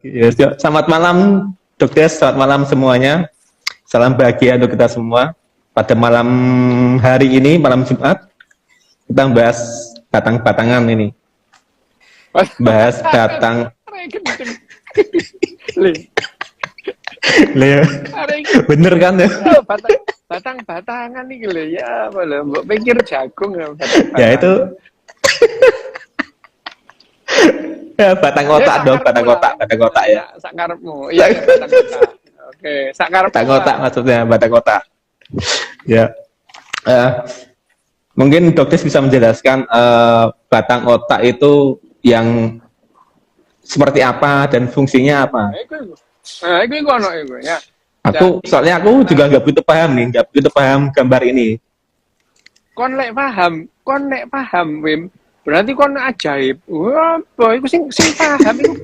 Yes, yuk. Selamat malam, Dokter. Selamat malam semuanya. Salam bahagia untuk kita semua. Pada malam hari ini, malam Jumat, kita bahas batang-batangan ini. Bahas batang. Bener kan ya? Batang-batangan nih gile ya, boleh. Mbok pikir jagung ya. Ya itu. Ya, batang otak dong, batang otak ya. Sakarepmu. Iya, batang otak. Oke, sakarepmu. Batang otak maksudnya, batang otak. Ya. Mungkin Dokter bisa menjelaskan batang otak itu yang seperti apa dan fungsinya apa? Nah, itu ono itu ya. Soalnya aku juga nggak begitu paham nih, nggak begitu paham gambar ini. Kon lek paham, Wim. Berarti kon ajaib. Wah, boy, iku sing paham iku.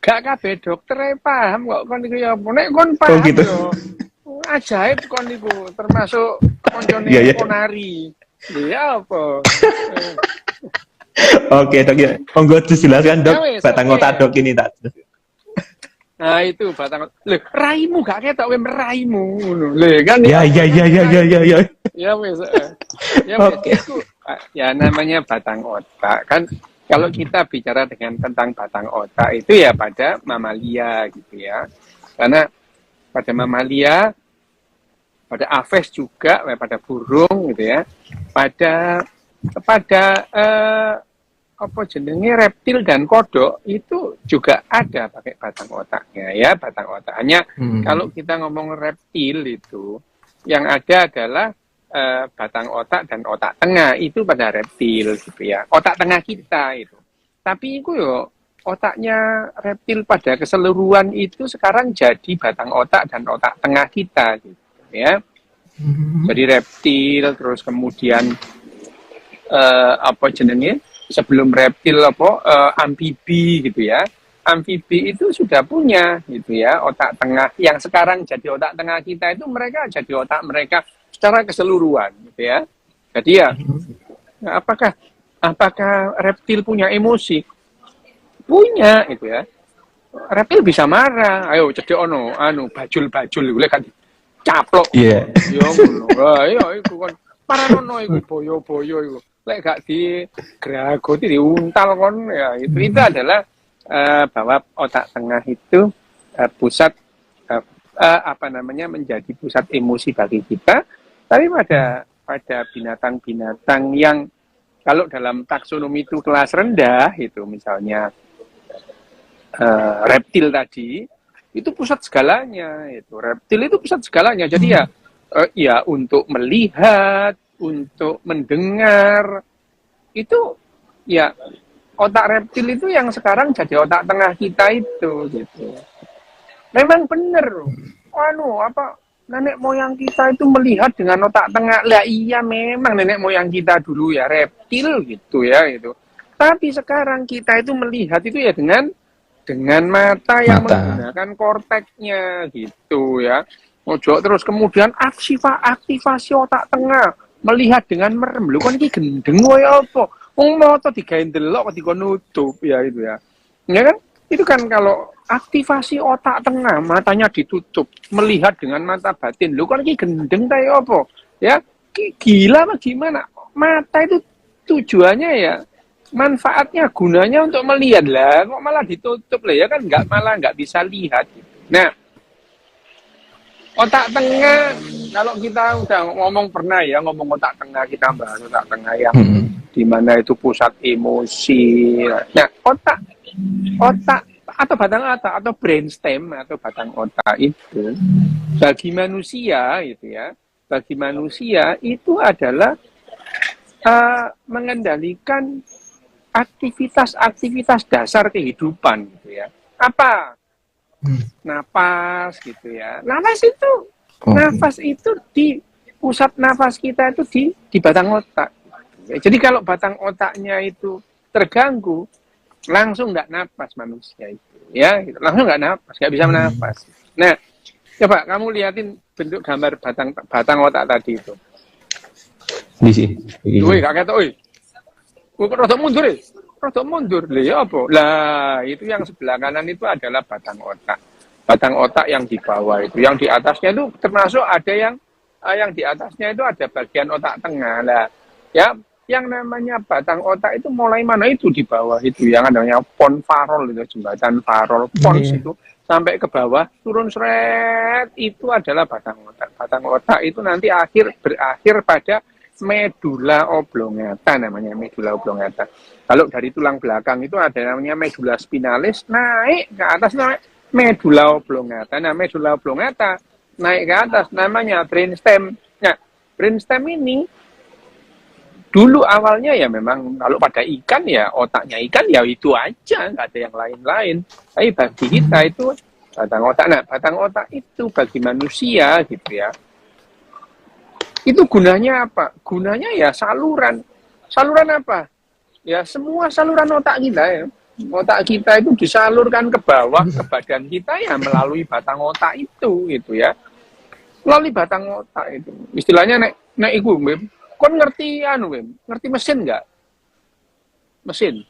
Gak kabeh dokter paham kok kon iku ya. Nek kon paham gitu. yo. Ajaib kon iku, termasuk koncone Ponari. Iya apa? Oke, Dok ya. Monggo dijelaskan, Dok, batang otak Dok ini tak. Nah, itu batang otak. Lho, raimu gak ketok Wim raimu ngono. Lho kan ya. Ya wis. Ya wis. Ya namanya batang otak kan kalau kita bicara tentang batang otak itu ya pada mamalia gitu ya. Karena pada mamalia, pada aves juga, pada burung gitu ya. Pada apa jenenge reptil dan kodok itu juga ada pakai batang otaknya ya, batang otaknya. Kalau kita ngomong reptil itu yang ada adalah batang otak dan otak tengah itu pada reptil gitu ya. Otak tengah kita itu. Tapi itu yo otaknya reptil pada keseluruhan itu sekarang jadi batang otak dan otak tengah kita gitu ya. Jadi reptil terus kemudian apa jenenge? Sebelum reptil amfibi gitu ya. Amfibi itu sudah punya gitu ya otak tengah yang sekarang jadi otak tengah kita itu mereka jadi otak mereka secara keseluruhan gitu ya. Jadi ya apakah reptil punya emosi? Punya itu ya. Reptil bisa marah. Ayo cedek bajul lek kan caplok. Iya. Yo ngono. Ayo iku kon paranono iku boyo-boyo iku. Lek gak digeragoti diuntal kon ya itu adalah bahwa otak tengah itu pusat menjadi pusat emosi bagi kita. Tapi pada binatang-binatang yang kalau dalam taksonomi itu kelas rendah itu misalnya reptil tadi itu pusat segalanya itu reptil itu pusat segalanya jadi ya untuk melihat untuk mendengar itu ya otak reptil itu yang sekarang jadi otak tengah kita itu gitu memang bener nenek moyang kita itu melihat dengan otak tengah. Lah iya memang nenek moyang kita dulu ya reptil gitu ya itu. Tapi sekarang kita itu melihat itu ya dengan mata yang menggunakan korteksnya gitu ya. Ojo terus kemudian aktivasi otak tengah melihat dengan merem. Lho kon iki gendeng wae apa? Wong mata digawe ndelok kok dikon nutup ya itu ya. Ya kan? Itu kan kalau aktivasi otak tengah, matanya ditutup, melihat dengan mata batin. Lu kan ini gendeng tayo apa? Ya, gila apa gimana? Mata itu tujuannya ya, manfaatnya, gunanya untuk melihat lah. Kok malah ditutup lah ya kan? Nggak bisa lihat. Nah, otak tengah, kalau kita udah ngomong otak tengah, kita bahas otak tengah yang dimana itu pusat emosi. Nah, otak atau batang otak atau brainstem atau batang otak itu bagi manusia itu adalah mengendalikan aktivitas dasar kehidupan gitu ya. Apa? Napas gitu ya. Nafas itu di pusat nafas kita itu di batang otak. Jadi kalau batang otaknya itu terganggu langsung nggak napas manusia itu ya gitu. Langsung nggak napas, nggak bisa menafas. Nah coba kamu liatin bentuk gambar batang otak tadi itu di sini woi gak ketok woi kok rada mundur rodok mundur. Lah ya apa? Lah, itu yang sebelah kanan itu adalah batang otak. Batang otak yang di bawah itu, yang di atasnya itu termasuk ada yang di atasnya itu ada bagian otak tengah. Lah, ya, yang namanya batang otak itu mulai mana itu di bawah itu yang namanya pons farol itu, jembatan farol pons itu sampai ke bawah turun seret itu adalah batang otak. Batang otak itu nanti berakhir pada medula oblongata, namanya medula oblongata. Kalau dari tulang belakang itu ada namanya medula spinalis, naik ke atas namanya medula oblongata. Nah, medula oblongata naik ke atas namanya brainstem. Nah, brainstem ini dulu awalnya ya memang kalau pada ikan ya otaknya ikan ya itu aja, nggak ada yang lain-lain. Tapi bagi kita itu batang otak. Nah, batang otak itu bagi manusia gitu ya. Itu gunanya apa? Gunanya ya saluran. Saluran apa? Ya semua saluran otak kita ya. Otak kita itu disalurkan ke bawah ke badan kita ya melalui batang otak itu gitu ya. Melalui batang otak itu. Istilahnya nek iku, Bim. Kon ngerti ngerti mesin nggak? Mesin.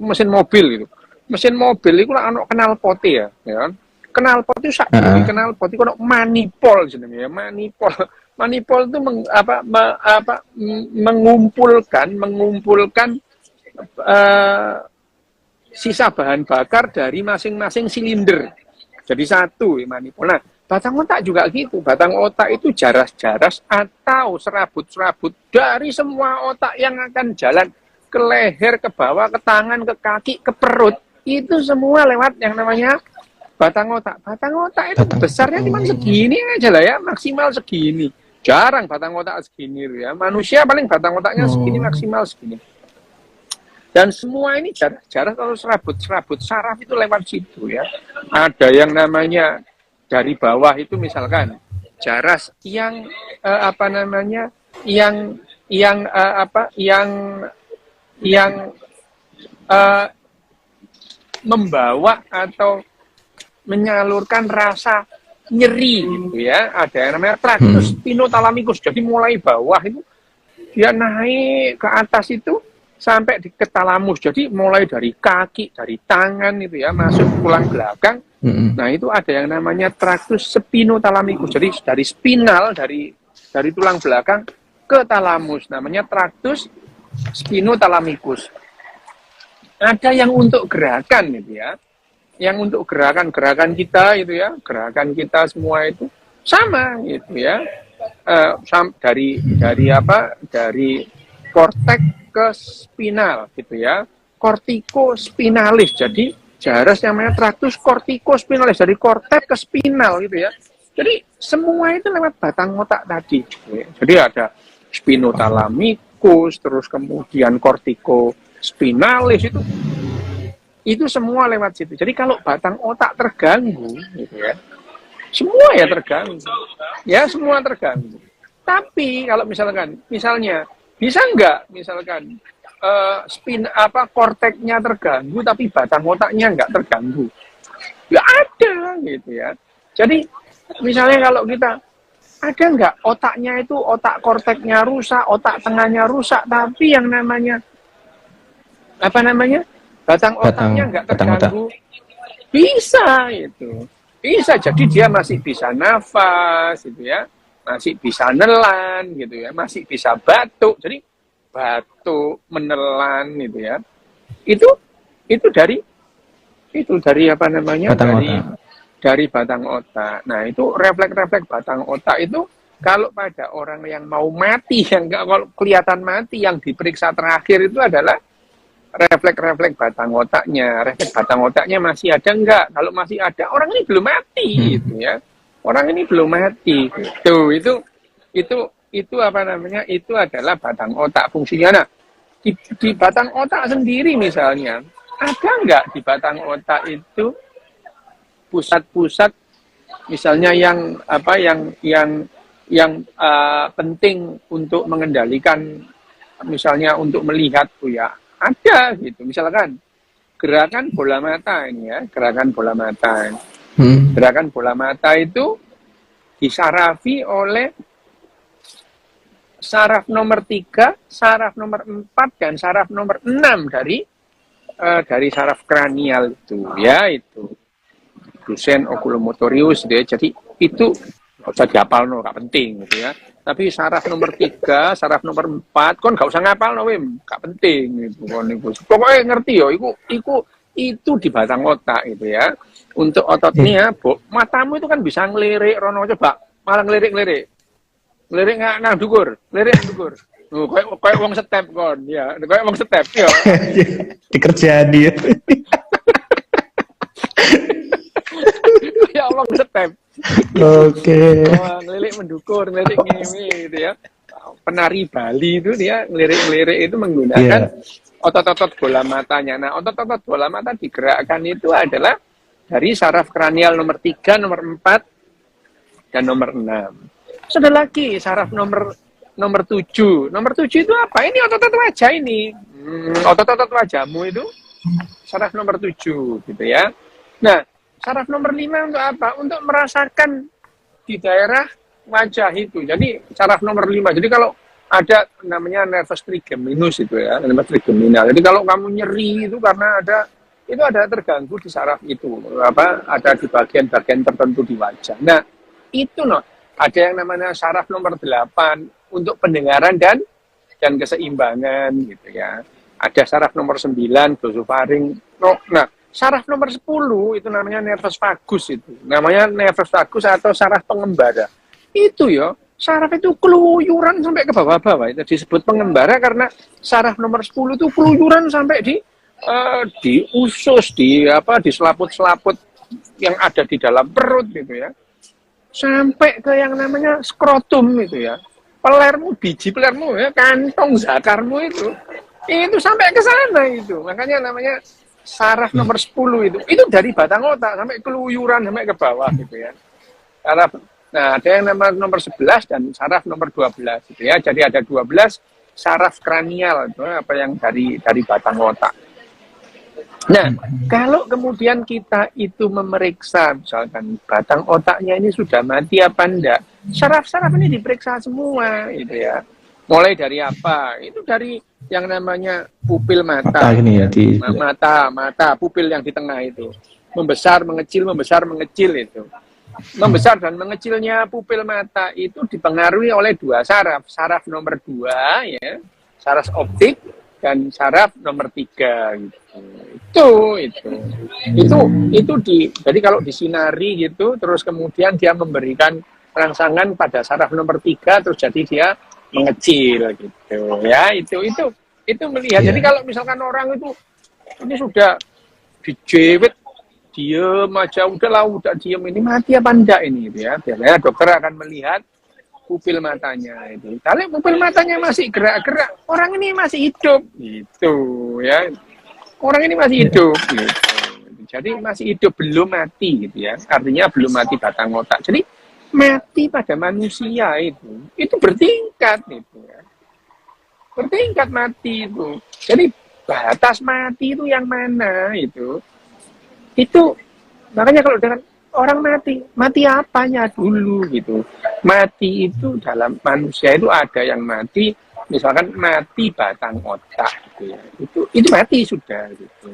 Mesin mobil gitu. Mesin mobil itu lah ana knalpot ya kan. Knalpot itu sak knalpot itu ono manipol jenenge ya, manipol. Manipol itu mengumpulkan sisa bahan bakar dari masing-masing silinder. Jadi satu ya manipul. Nah, batang otak juga gitu. Batang otak itu jaras-jaras atau serabut-serabut dari semua otak yang akan jalan ke leher, ke bawah, ke tangan, ke kaki, ke perut. Itu semua lewat yang namanya batang otak. Batang otak itu besarnya cuma segini aja lah ya, maksimal segini. Jarang batang otak segini ya. Manusia paling batang otaknya segini, maksimal segini. Dan semua ini jarak atau serabut saraf itu lewat situ ya. Ada yang namanya dari bawah itu misalkan jaras yang membawa atau menyalurkan rasa nyeri gitu ya. Ada yang namanya tractus spinothalamikus. Jadi mulai bawah itu dia naik ke atas itu sampai di ke talamus. Jadi mulai dari kaki, dari tangan itu ya, masuk tulang belakang. Nah, itu ada yang namanya tractus spinothalamikus. Jadi dari spinal dari tulang belakang ke talamus namanya tractus spinothalamikus. Ada yang untuk gerakan gitu ya. Yang untuk gerakan kita itu ya, gerakan kita semua itu sama gitu ya. Dari korteks ke spinal gitu ya, kortikospinalis. Jadi jaras yang namanya tractus kortikospinalis dari korteks ke spinal gitu ya. Jadi semua itu lewat batang otak tadi. Gitu ya. Jadi ada spinothalamikus, terus kemudian kortikospinalis itu semua lewat situ. Jadi kalau batang otak terganggu, gitu ya, semua ya terganggu. Ya semua terganggu. Tapi kalau misalnya bisa nggak misalkan korteknya terganggu tapi batang otaknya nggak terganggu? Ya ada gitu ya. Jadi misalnya kalau kita ada nggak otaknya itu otak korteknya rusak, otak tengahnya rusak, tapi yang namanya batang otaknya nggak terganggu? Bisa itu. Bisa, jadi dia masih bisa nafas gitu ya. Masih bisa nelan gitu ya, masih bisa batuk. Jadi batuk, menelan gitu ya. Itu dari dari batang otak. Nah, itu refleks-refleks batang otak itu kalau pada orang yang mau mati, yang kalau kelihatan mati, yang diperiksa terakhir itu adalah refleks-refleks batang otaknya. Refleks batang otaknya masih ada enggak? Kalau masih ada, orang ini belum mati gitu ya. Orang ini belum mati. Gitu. Itu adalah batang otak fungsinya. Nah, di batang otak sendiri misalnya, ada enggak di batang otak itu pusat-pusat misalnya yang penting untuk mengendalikan, misalnya untuk melihat tuh ya. Ada gitu, misalkan gerakan bola mata ini ya, gerakan bola mata. Gerakan bola mata itu disarafi oleh saraf nomor 3, saraf nomor 4, dan saraf nomor 6 dari saraf kranial itu, ya itu. Dusen oculomotorius, gitu ya. Jadi itu nggak usah dihafal, no, nggak penting, gitu ya. Tapi saraf nomor 3, saraf nomor 4, kon nggak usah ngapal, no, Wim, nggak penting, gitu. Pokoknya ngerti yo, itu di batang otak, gitu ya. Untuk ototnya, matamu itu kan bisa ngelirik, Rono, coba malah ngelirik, nggak dukur, kayak wong step kon, ya, kayak wong step, ya. Dikerjain dia. Ya wong step. Oke. Oh, ngelirik mendukur, ngelirik ngimi, gitu ya. Penari Bali itu dia ngelirik itu menggunakan otot-otot bola matanya. Nah, otot-otot bola mata digerakkan itu adalah dari saraf kranial nomor 3, nomor 4, dan nomor 6. Sudah lagi saraf nomor 7. Nomor 7 itu apa? Ini otot-otot wajah ini. Otot-otot wajahmu itu saraf nomor 7, gitu ya. Nah, saraf nomor 5 untuk apa? Untuk merasakan di daerah wajah itu. Jadi saraf nomor 5. Jadi kalau ada namanya nervus trigeminus itu ya, nervus trigeminal. Jadi kalau kamu nyeri itu karena ada terganggu di saraf itu, ada di bagian-bagian tertentu di wajah. Nah, itu ada yang namanya saraf nomor 8 untuk pendengaran dan keseimbangan gitu ya. Ada saraf nomor 9 glosofaring. Nah, saraf nomor 10 itu namanya nervus vagus itu. Namanya nervus vagus atau saraf pengembara. Itu ya, saraf itu keluyuran sampai ke bawah-bawah. Itu disebut pengembara karena saraf nomor 10 itu keluyuran sampai di usus, di selaput-selaput yang ada di dalam perut gitu ya. Sampai ke yang namanya skrotum itu ya. Biji pelermu ya, kantong zakarmu itu sampai ke sana itu. Makanya namanya saraf nomor 10 itu. Itu dari batang otak sampai keluyuran sampai ke bawah gitu ya. Nah, ada yang nomor 11 dan saraf nomor 12 gitu ya. Jadi ada 12 saraf kranial itu apa yang dari batang otak. Nah, kalau kemudian kita itu memeriksa misalkan batang otaknya ini sudah mati apa enggak, saraf-saraf ini diperiksa semua gitu ya. Mulai dari apa? Itu dari yang namanya pupil mata. Ini ya, mata, pupil yang di tengah itu. Membesar, mengecil itu. Membesar dan mengecilnya pupil mata itu dipengaruhi oleh 2 saraf. Saraf nomor 2 ya, saraf optik, dan saraf nomor 3 gitu. Jadi kalau disinari gitu, terus kemudian dia memberikan rangsangan pada saraf nomor 3, terus jadi dia mengecil gitu ya. Itu melihat. Jadi kalau misalkan orang itu ini sudah dijewet, diem aja, udah diem, ini mati apa enggak ini gitu ya. Biasanya dokter akan melihat pupil matanya itu. Kalau pupil matanya masih gerak-gerak, orang ini masih hidup gitu ya. Orang ini masih hidup gitu. Jadi masih hidup, belum mati gitu ya. Artinya belum mati batang otak. Jadi mati pada manusia itu bertingkat itu ya. Bertingkat mati itu. Jadi batas mati itu yang mana itu makanya kalau dengan orang mati apanya dulu gitu. Mati itu dalam manusia itu ada yang mati, misalkan mati batang otak gitu ya. Itu mati sudah gitu.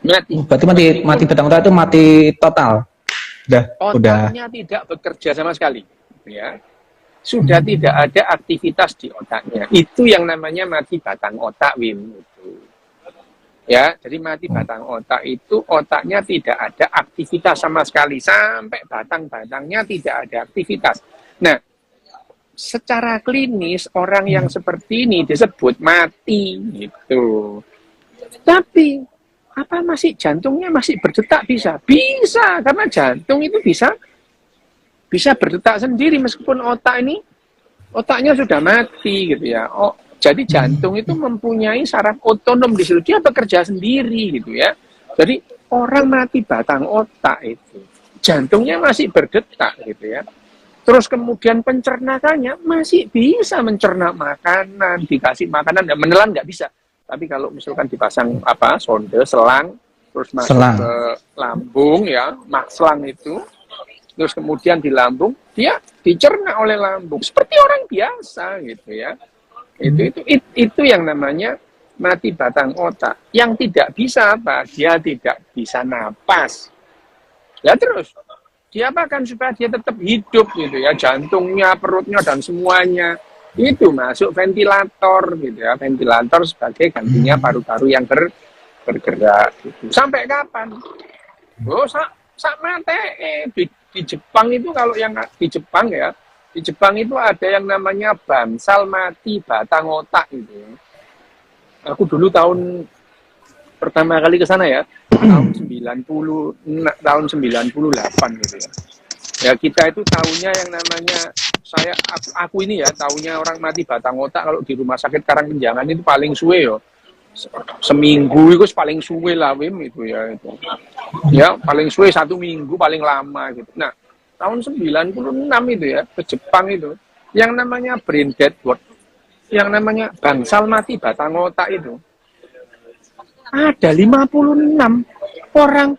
Mati. Berarti mati batang otak itu mati total. Otaknya tidak bekerja sama sekali ya. Sudah tidak ada aktivitas di otaknya. Itu yang namanya mati batang otak, Wim. Ya, jadi mati batang otak itu otaknya tidak ada aktivitas sama sekali sampai batang-batangnya tidak ada aktivitas. Nah, secara klinis orang yang seperti ini disebut mati gitu. Tapi jantungnya masih berdetak bisa karena jantung itu bisa berdetak sendiri meskipun otaknya sudah mati gitu ya. Jadi jantung itu mempunyai saraf otonom di situ, dia bekerja sendiri gitu ya. Jadi orang mati batang otak itu jantungnya masih berdetak gitu ya. Terus kemudian pencernaannya masih bisa mencerna makanan, dikasih makanan, dan menelan nggak bisa. Tapi kalau misalkan dipasang sonde, selang, terus masuk ke lambung ya, selang itu terus kemudian di lambung, dia dicerna oleh lambung seperti orang biasa gitu ya. Itu yang namanya mati batang otak. Yang tidak bisa apa? Dia tidak bisa napas. Ya terus diapakan supaya dia tetap hidup gitu ya, jantungnya, perutnya dan semuanya itu masuk ventilator gitu ya, ventilator sebagai gantinya paru-paru yang bergerak gitu. Sampai kapan? Oh, sak mate di Jepang itu, kalau yang di Jepang ya, di Jepang itu ada yang namanya bansal mati batang otak gitu ya. Aku dulu pertama kali ke sana ya, tahun 98 gitu ya. Ya kita itu tahunya yang namanya, aku ini ya tahunya orang mati batang otak kalau di rumah sakit Karangkenjangan itu paling suwe yo. Seminggu itu paling suwe lah Wim itu ya itu. Ya paling suwe 1 minggu paling lama gitu. Nah, tahun 96 itu ya ke Jepang itu yang namanya brain dead word, yang namanya bangsal mati batang otak itu ada 56 orang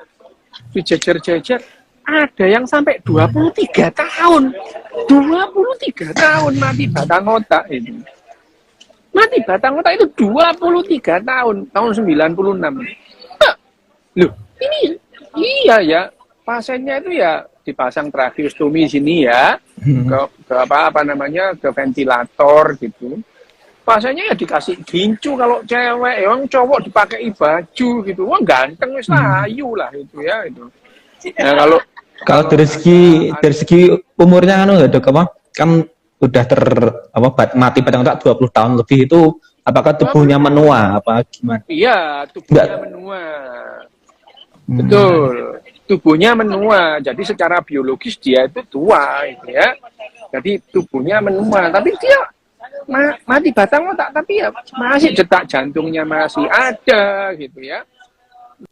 dijejer-jejer, ada yang sampai 23 tahun. 23 tahun mati batang otak itu. Mati batang otak itu 23 tahun, tahun 96. Nah, loh, ini iya ya, pasiennya itu ya dipasang tracheostomi sini ya, ke apa namanya, ke ventilator gitu. Pasiennya ya dikasih gincu kalau cewek, yang cowok dipakai baju gitu. Wah, ganteng wis ayu lah itu ya itu. Nah, kalau dari segi umurnya anu ya Dok, apa? Kan udah mati batang otak 20 tahun lebih, itu apakah tubuhnya menua apa gimana? Iya, tubuhnya menua. Betul. Tubuhnya menua. Jadi secara biologis dia itu tua gitu ya. Jadi tubuhnya menua, tapi dia mati batang otak, tapi ya masih detak jantungnya masih ada gitu ya.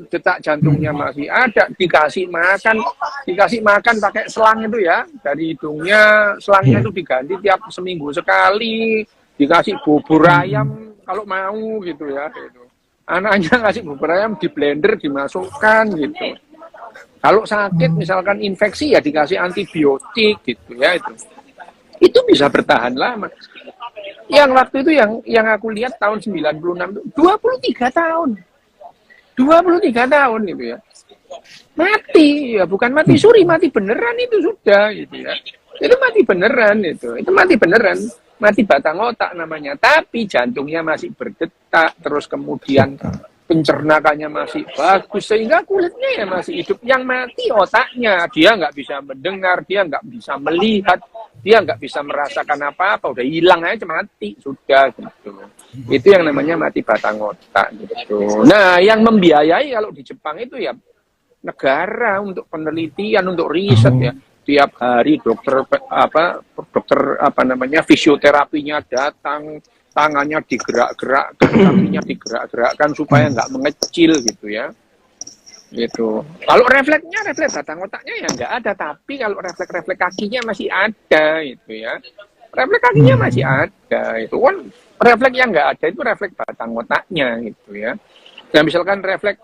Detak jantungnya masih ada, dikasih makan pakai selang itu ya, dari hidungnya selangnya itu diganti tiap seminggu sekali, dikasih bubur ayam kalau mau gitu ya gitu. Anaknya ngasih bubur ayam di blender dimasukkan gitu. Kalau sakit misalkan infeksi ya dikasih antibiotik gitu ya itu bisa bertahan lama. Yang waktu itu yang aku lihat tahun 96 itu 23 tahun. 23 tahun gitu ya. Mati, ya bukan mati suri, mati beneran itu sudah gitu ya. Itu mati beneran itu mati beneran. Mati batang otak namanya, tapi jantungnya masih berdetak, terus kemudian pencernakannya masih bagus, sehingga kulitnya ya masih hidup. Yang mati otaknya, dia nggak bisa mendengar, dia nggak bisa melihat, dia nggak bisa merasakan apa-apa, udah hilang aja, mati, sudah gitu. Itu yang namanya mati batang otak gitu. Nah, yang membiayai kalau di Jepang itu ya negara, untuk penelitian, untuk riset ya. Tiap hari dokter fisioterapinya datang, tangannya digerak-gerakkan, kakinya digerak-gerakkan supaya nggak mengecil gitu ya. Gitu. Kalau refleks batang otaknya ya nggak ada, tapi kalau refleks kakinya masih ada itu ya. Refleks kakinya masih ada itu kan, refleks yang nggak ada itu refleks batang otaknya gitu ya. Nah, misalkan refleks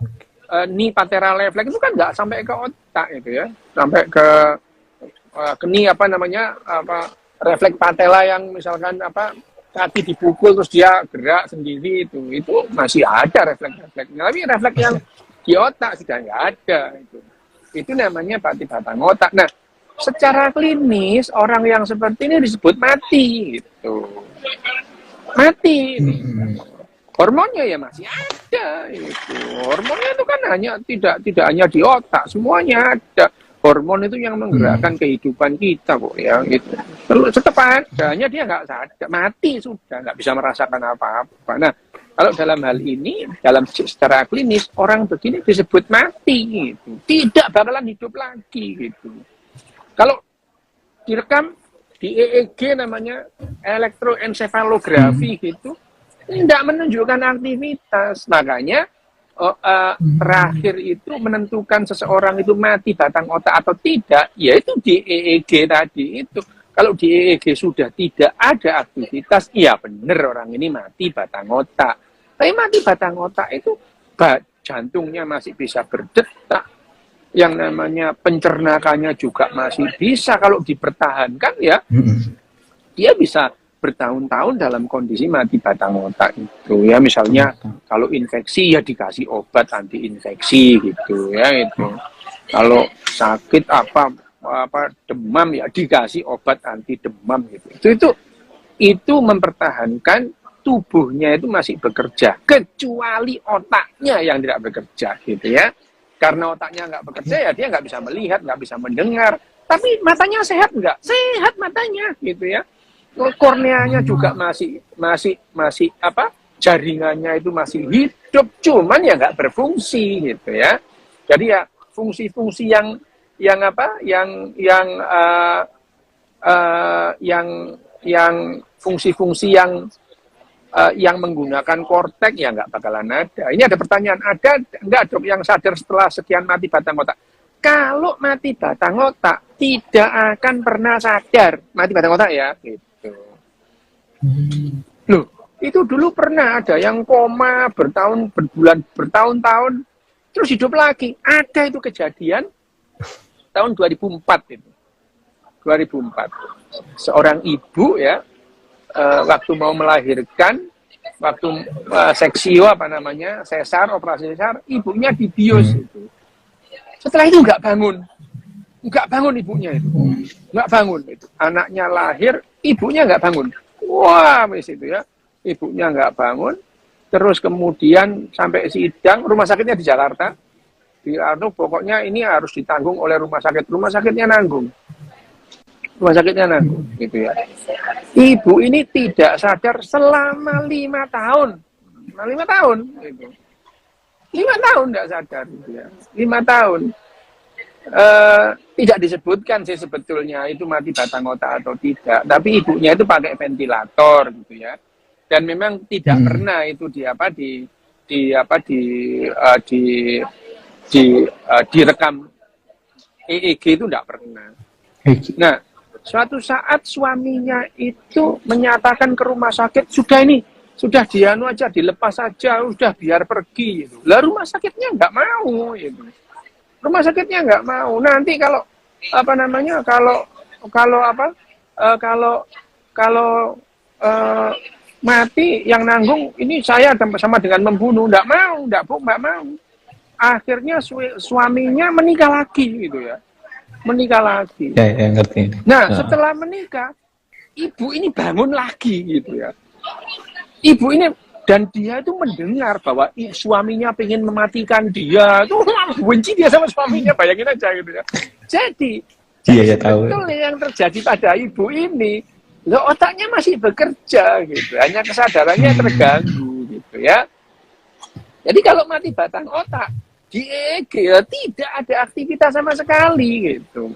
knee pateral refleks itu kan nggak sampai ke otak itu ya, sampai ke knee refleks patella yang misalkan kaki dipukul terus dia gerak sendiri itu masih ada refleks-refleksnya, tapi refleks yang di otak sudah nggak ada itu namanya mati batang otak. Nah, secara klinis orang yang seperti ini disebut mati gitu, mati. Hormonnya ya masih ada itu, hormonnya itu kan tidak hanya di otak, semuanya ada. Hormon itu yang menggerakkan kehidupan kita kok ya gitu. Tetap ada, hanya dia nggak sadar, mati sudah, nggak bisa merasakan apa-apa. Nah, kalau dalam hal ini, secara klinis orang begini disebut mati gitu, tidak bakalan hidup lagi gitu. Kalau direkam di EEG namanya elektroensefalografi gitu, tidak menunjukkan aktivitas, makanya terakhir itu menentukan seseorang itu mati batang otak atau tidak, yaitu di EEG tadi itu. Kalau di EEG sudah tidak ada aktivitas, iya benar orang ini mati batang otak. Tapi mati batang otak itu jantungnya masih bisa berdetak, yang namanya pencernakannya juga masih bisa kalau dipertahankan ya, dia bisa bertahun-tahun dalam kondisi mati batang otak itu ya. Misalnya kalau infeksi ya dikasih obat anti infeksi gitu ya itu. Kalau sakit apa demam ya dikasih obat anti demam gitu. Itu mempertahankan tubuhnya itu masih bekerja, kecuali otaknya yang tidak bekerja gitu ya. Karena otaknya nggak bekerja ya dia nggak bisa melihat, nggak bisa mendengar. Tapi matanya sehat nggak? Sehat matanya gitu ya. Korneanya juga masih apa? Jaringannya itu masih hidup, cuman ya nggak berfungsi gitu ya. Jadi ya fungsi-fungsi yang apa? Yang fungsi-fungsi yang menggunakan kortek ya nggak bakalan ada. Ini ada pertanyaan, ada nggak dok yang sadar setelah sekian mati batang otak? Kalau mati batang otak tidak akan pernah sadar mati batang otak ya, gitu. Loh, itu dulu pernah ada yang koma bertahun-tahun, terus hidup lagi. Ada itu kejadian tahun 2004 itu. 2004. Seorang ibu ya, waktu mau melahirkan, waktu seksio sesar, operasi sesar, ibunya dibius itu. Setelah itu nggak bangun ibunya itu, nggak bangun itu. Anaknya lahir, ibunya nggak bangun. Wah, wis itu ya, ibunya nggak bangun. Terus kemudian sampai sidang, rumah sakitnya di Jakarta. Pokoknya ini harus ditanggung oleh rumah sakitnya nanggung. Rumah sakitnya nanggung, gitu ya. Ibu ini tidak sadar selama 5 tahun. 5 tahun, gitu. 5 tahun tidak sadar, gitu ya. 5 tahun. Tidak disebutkan sih sebetulnya itu mati batang otak atau tidak. Tapi ibunya itu pakai ventilator, gitu ya. Dan memang tidak pernah itu direkam EEG itu tidak pernah. Nah, suatu saat suaminya itu menyatakan ke rumah sakit, sudah dilepas saja, sudah biar pergi. Gitu. Lah rumah sakitnya nggak mau. Gitu. Rumah sakitnya nggak mau. Nanti kalau mati yang nanggung ini saya sama dengan membunuh, nggak mau. Akhirnya suaminya menikah lagi gitu ya. Menikah lagi. Ya, ngerti. Nah, setelah menikah, ibu ini bangun lagi gitu ya. Ibu ini dan dia itu mendengar bahwa suaminya pengen mematikan dia. Tuh benci dia sama suaminya, bayangin aja gitu ya. Jadi betul yang terjadi pada ibu ini, otaknya masih bekerja gitu. Hanya kesadarannya terganggu gitu ya. Jadi kalau mati batang otak di EEG ya, tidak ada aktivitas sama sekali gitu.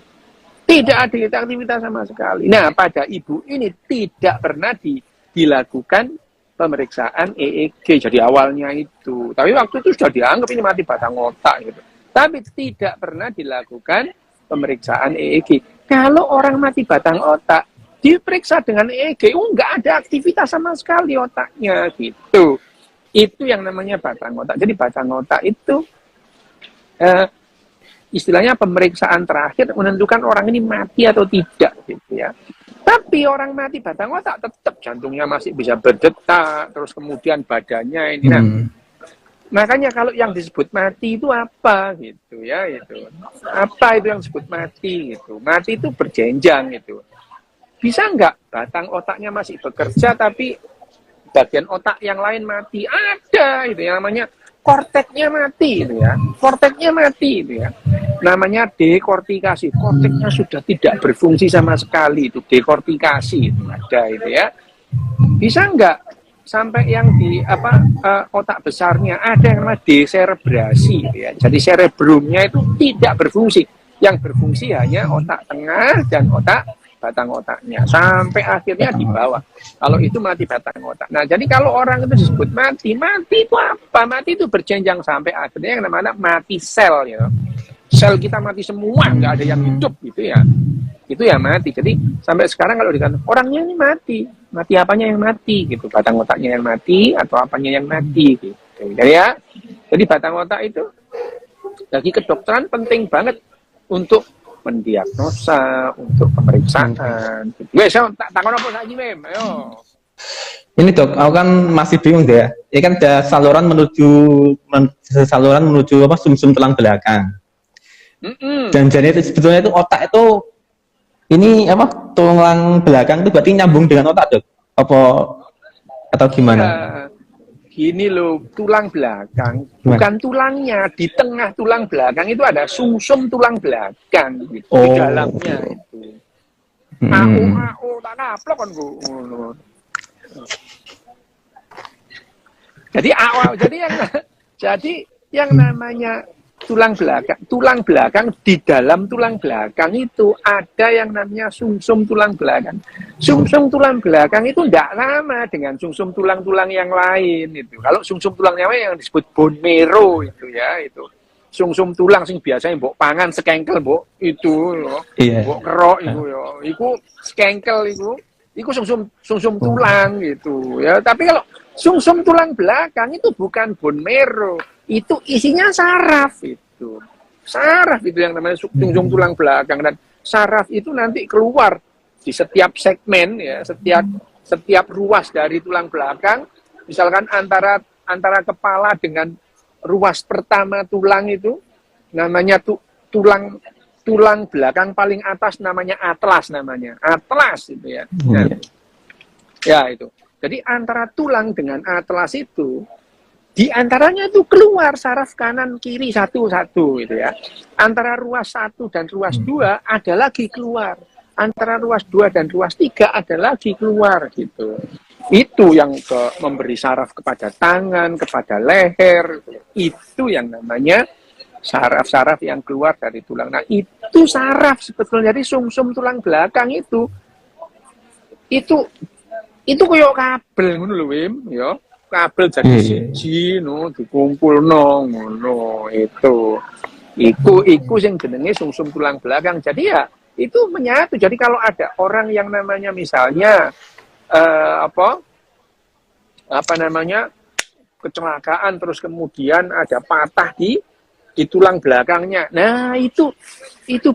Tidak ada aktivitas sama sekali. Nah, pada ibu ini tidak pernah dilakukan pemeriksaan EEG. Jadi awalnya itu. Tapi waktu itu sudah dianggap ini mati batang otak gitu. Tapi tidak pernah dilakukan pemeriksaan EEG. Kalau orang mati batang otak diperiksa dengan EEG, nggak ada aktivitas sama sekali otaknya gitu. Itu yang namanya batang otak. Jadi batang otak itu istilahnya pemeriksaan terakhir menentukan orang ini mati atau tidak gitu ya. Tapi orang mati batang otak tetap jantungnya masih bisa berdetak, terus kemudian badannya ini. Nah, makanya kalau yang disebut mati itu apa gitu ya itu. Apa itu yang disebut mati gitu. Mati itu berjenjang gitu. Bisa nggak batang otaknya masih bekerja tapi bagian otak yang lain mati? Ada itu yang namanya korteknya mati itu ya. Korteknya mati itu ya. Namanya dekortikasi. Korteknya sudah tidak berfungsi sama sekali itu. Dekortikasi itu ada itu ya. Bisa nggak sampai yang di otak besarnya ada yang namanya deserebrasi gitu ya. Jadi cerebrumnya itu tidak berfungsi. Yang berfungsi hanya otak tengah dan otak batang otaknya sampai akhirnya di bawah. Kalau itu mati batang otak. Nah, jadi kalau orang itu disebut mati itu apa? Mati itu berjenjang sampai akhirnya yang namanya mati sel ya. Sel kita mati semua, nggak ada yang hidup gitu ya. Itu ya mati. Jadi sampai sekarang kalau dikatakan orangnya ini mati apanya yang mati gitu. Batang otaknya yang mati atau apanya yang mati gitu. Jadi ya. Jadi batang otak itu Bagi kedokteran penting banget untuk mendiagnosa, untuk pemeriksaan. Wes, tak takon apa saiki, Mem? Ayo. Ini dok, aku kan masih bingung deh. Ini kan ada saluran menuju apa sumsum tulang belakang. Dan jadi itu sebetulnya itu otak itu ini apa tulang belakang itu berarti nyambung dengan otak dok? Apa atau gimana? Ya, gini loh, tulang belakang bukan tulangnya, di tengah tulang belakang itu ada sumsum tulang belakang gitu, di dalamnya itu. Tak kaplok kan Bu. Jadi yang namanya tulang belakang di dalam tulang belakang itu ada yang namanya sumsum tulang belakang. Sumsum tulang belakang itu tidak sama dengan sumsum tulang-tulang yang lain itu. Kalau sumsum tulang yang lain yang disebut bone marrow itu ya itu. Sumsum tulang sing biasanya mbok pangan sekengkel mbok itu loh. Mbok kerok itu ya. Iku sekengkel itu. Iku sumsum tulang gitu ya. Tapi kalau sumsum tulang belakang itu bukan bone marrow. Itu isinya saraf itu. Saraf itu yang namanya sumsum tulang belakang, dan saraf itu nanti keluar di setiap segmen ya, setiap ruas dari tulang belakang. Misalkan antara kepala dengan ruas pertama tulang itu namanya tulang belakang paling atas namanya atlas itu ya. Nah, ya itu. Jadi antara tulang dengan atlas itu di antaranya itu keluar saraf kanan kiri satu-satu gitu ya. Antara ruas 1 dan ruas 2 ada lagi keluar. Antara ruas 2 dan ruas 3 ada lagi keluar gitu. Itu yang memberi saraf kepada tangan, kepada leher. Itu yang namanya saraf-saraf yang keluar dari tulang. Nah, itu saraf sebetulnya. Jadi sumsum tulang belakang itu koyo kabel ngono lho, Wim, ya. Kabel jadi siji no dikumpulno ngono itu. Iku sing jenenge sumsum tulang belakang. Jadi ya itu menyatu. Jadi kalau ada orang yang namanya misalnya kecelakaan terus kemudian ada patah di tulang belakangnya. Nah, itu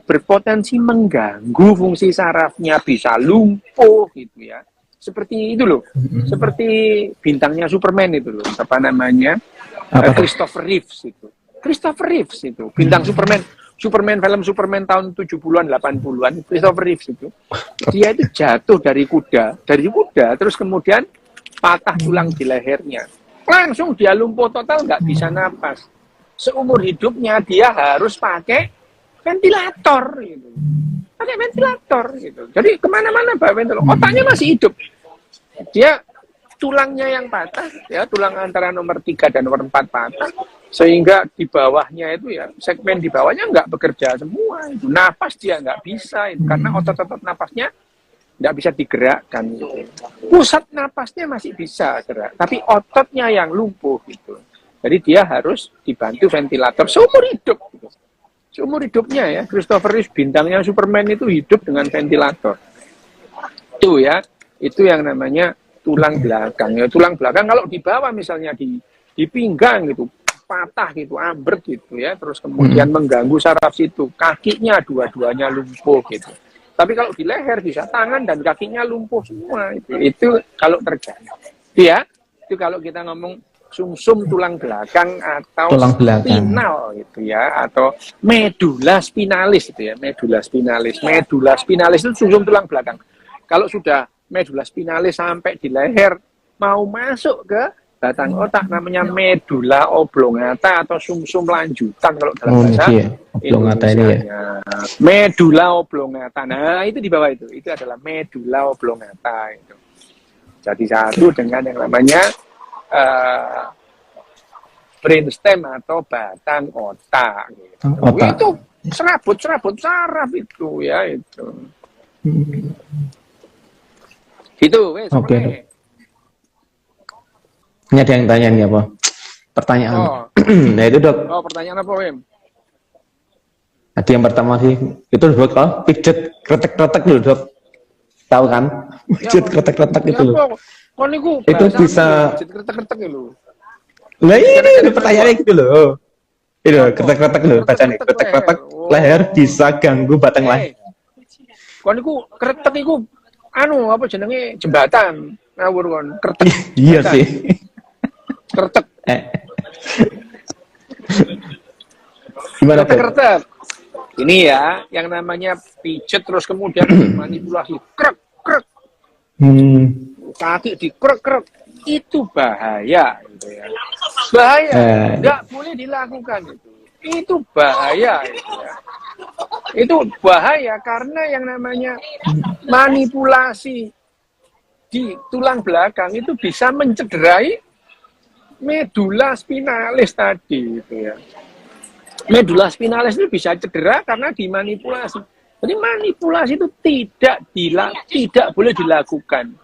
berpotensi mengganggu fungsi sarafnya, bisa lumpuh gitu ya. Seperti itu loh, seperti bintangnya Superman itu loh, apa namanya, Christopher Reeves itu, bintang Superman film Superman tahun 70-an, 80-an, Christopher Reeves itu, dia itu jatuh dari kuda, terus kemudian patah tulang di lehernya, langsung dia lumpuh total, nggak bisa napas, seumur hidupnya dia harus pakai ventilator gitu. Jadi kemana-mana bawa ventilator, otaknya masih hidup. Dia tulangnya yang patah, ya tulang antara nomor 3 dan nomor 4 patah, sehingga di bawahnya itu ya segmen di bawahnya nggak bekerja semua. Itu napas dia nggak bisa, itu karena otot-otot napasnya nggak bisa digerakkan. Gitu. Pusat napasnya masih bisa gerak, tapi ototnya yang lumpuh gitu. Jadi dia harus dibantu ventilator seumur hidup. Gitu. Seumur hidupnya ya, Christopher Reeve bintangnya Superman itu hidup dengan ventilator. Itu ya. Itu yang namanya tulang belakang. Ya, tulang belakang kalau dibawa misalnya di pinggang gitu, patah gitu, ambruk gitu ya, terus kemudian mengganggu saraf situ, kakinya dua-duanya lumpuh gitu. Tapi kalau di leher bisa tangan dan kakinya lumpuh semua itu. Itu kalau terjadi. Ya, itu kalau kita ngomong sumsum tulang belakang atau spinal gitu ya, atau medula spinalis itu ya, medula spinalis itu sumsum tulang belakang. Kalau sudah medula spinalis sampai di leher mau masuk ke batang otak namanya medula oblongata atau sumsum lanjutan kalau dalam bahasa oblongata ini ya. Medula oblongata. Nah, itu di bawah itu adalah medula oblongata itu. Jadi satu dengan yang namanya brainstem atau batang otak gitu. Itu serabut saraf itu ya itu. Gitu, wes. Oke. Ini ada yang tanya nih apa? Pertanyaan. Nah itu dok. Oh, pertanyaan apa, Wim? Tadi yang pertama sih itu dok, pijet kretek-kretek dulu dok. Tahu kan? Pijet kretek-kretek itu loh. Itu bisa. Pijet kretek-kretek itu. Nah ini pertanyaannya gitu loh. Itu Apa? kretek-kretek lho bacane. Kretek-kretek Kretek-kretek leher. leher bisa ganggu batang leher. Kon iku kretek iku anu apa jenenge jembatan. Ngawur kon, kretek. Iya Jembatan. sih. Kretek. Eh. Gimana tuh? Kretek-kretek. Ini ya, yang namanya pijet terus kemudian manipulasi krek krek, kaki dikrek krek, itu bahaya gitu ya. Bahaya, nggak boleh dilakukan itu. Itu bahaya itu ya. Itu bahaya karena yang namanya manipulasi di tulang belakang itu bisa mencederai medula spinalis tadi itu ya. Medula spinalis itu bisa cedera karena dimanipulasi. Jadi manipulasi itu tidak boleh dilakukan.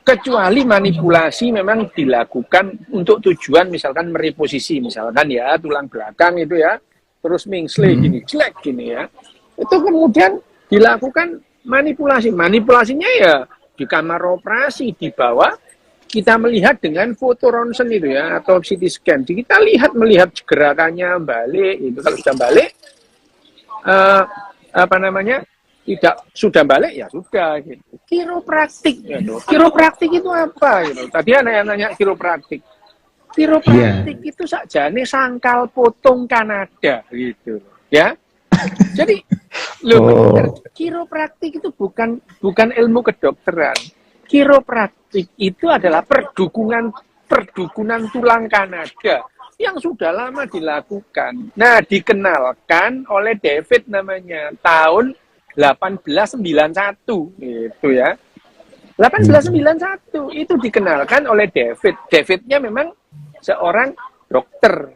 Kecuali manipulasi memang dilakukan untuk tujuan misalkan mereposisi misalkan ya tulang belakang itu ya. Terus mingsle gini, jelek gini ya. Itu kemudian dilakukan manipulasi. Manipulasinya ya di kamar operasi di bawah kita melihat dengan foto ronsen itu ya atau CT scan. Kita melihat gerakannya balik itu. Kalau sudah balik tidak sudah balik ya sudah gitu. Kiropraktik gitu. Kiropraktik itu apa gitu. Tadi ada yang nanya kiropraktik. Kiropraktik itu sakjane sangkal potong Kanada gitu ya. Jadi kiropraktik itu bukan ilmu kedokteran. Kiropraktik itu adalah perdukunan tulang Kanada yang sudah lama dilakukan. Nah, dikenalkan oleh David namanya tahun 1891 gitu ya. 1891 itu dikenalkan oleh David. Davidnya memang seorang dokter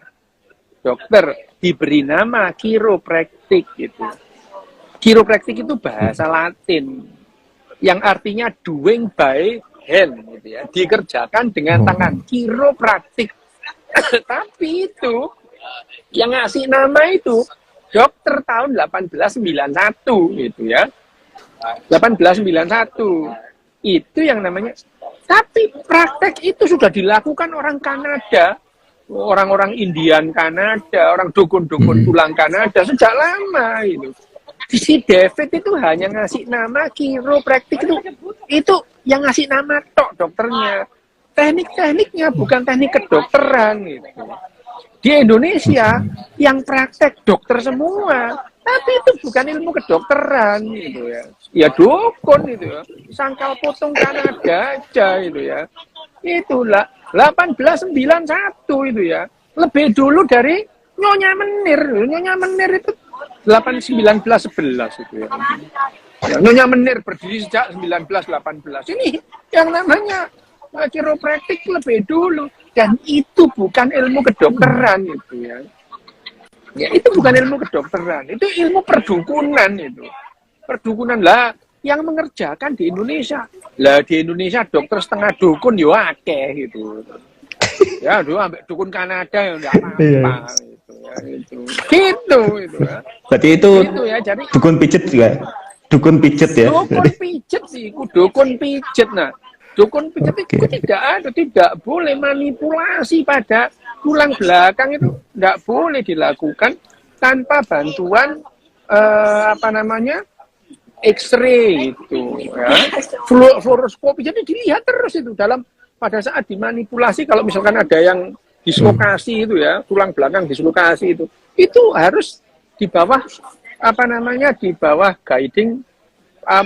diberi nama kiropraktik gitu. Kiropraktik itu bahasa Latin yang artinya doing by hand gitu ya, dikerjakan dengan tangan, kiropraktik. Tapi itu yang ngasih nama itu dokter tahun 1891 gitu ya. 1891 itu yang namanya. Tapi praktek itu sudah dilakukan orang Kanada, orang-orang Indian Kanada, orang dukun-dukun tulang Kanada sejak lama itu. Si David itu hanya ngasih nama kiropraktik itu yang ngasih nama tok dokternya. Teknik-tekniknya bukan teknik kedokteran gitu. Di Indonesia yang praktek dokter semua, tapi itu bukan ilmu kedokteran gitu ya. Ya dukun itu ya. Sangkal potong Kanada aja itu ya. Itulah 1891 itu ya. Lebih dulu dari Nyonya Menir. Nyonya Menir itu 1811 itu ya. Nyonya Menir berdiri sejak 1918. Ini yang namanya kiropraktik lebih dulu, dan itu bukan ilmu kedokteran itu ya. Ya itu bukan ilmu kedokteran, itu ilmu perdukunan itu. Perdukunan lah yang mengerjakan di Indonesia. Lah di Indonesia dokter setengah dukun yo akeh gitu. Ya, ambek dukun Kanada yang enggak apa-apa gitu ya itu. Gitu itu ya. Berarti itu ya, jadi dukun pijet juga. Dukun pijet ya. Dukun pijet sih, dukun pijet. Nah, dukun pijet itu tidak boleh manipulasi pada tulang belakang, itu tidak boleh dilakukan tanpa bantuan X-ray itu ya. Fluoroskopi, jadi dilihat terus itu pada saat dimanipulasi. Kalau misalkan ada yang dislokasi itu ya, tulang belakang dislokasi itu harus di bawah di bawah guiding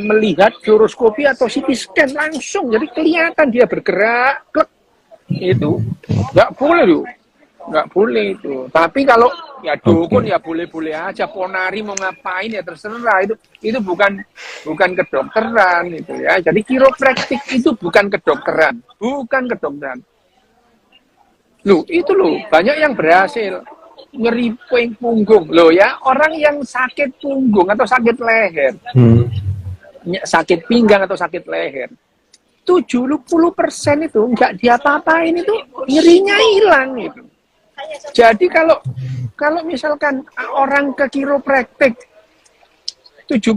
melihat fluoroskopi atau CT scan langsung, jadi kelihatan dia bergerak, klek. Itu nggak boleh itu. Tapi kalau ya dukun ya boleh-boleh aja, ponari mau ngapain ya terserah, itu bukan kedokteran itu ya. Jadi kiropraktik itu bukan kedokteran. Itu banyak yang berhasil nyeri punggung ya, orang yang sakit punggung atau sakit leher, sakit pinggang atau sakit leher, 70% itu nggak diapa-apain, itu nyerinya hilang itu. Jadi kalau misalkan orang ke kiropraktik 70%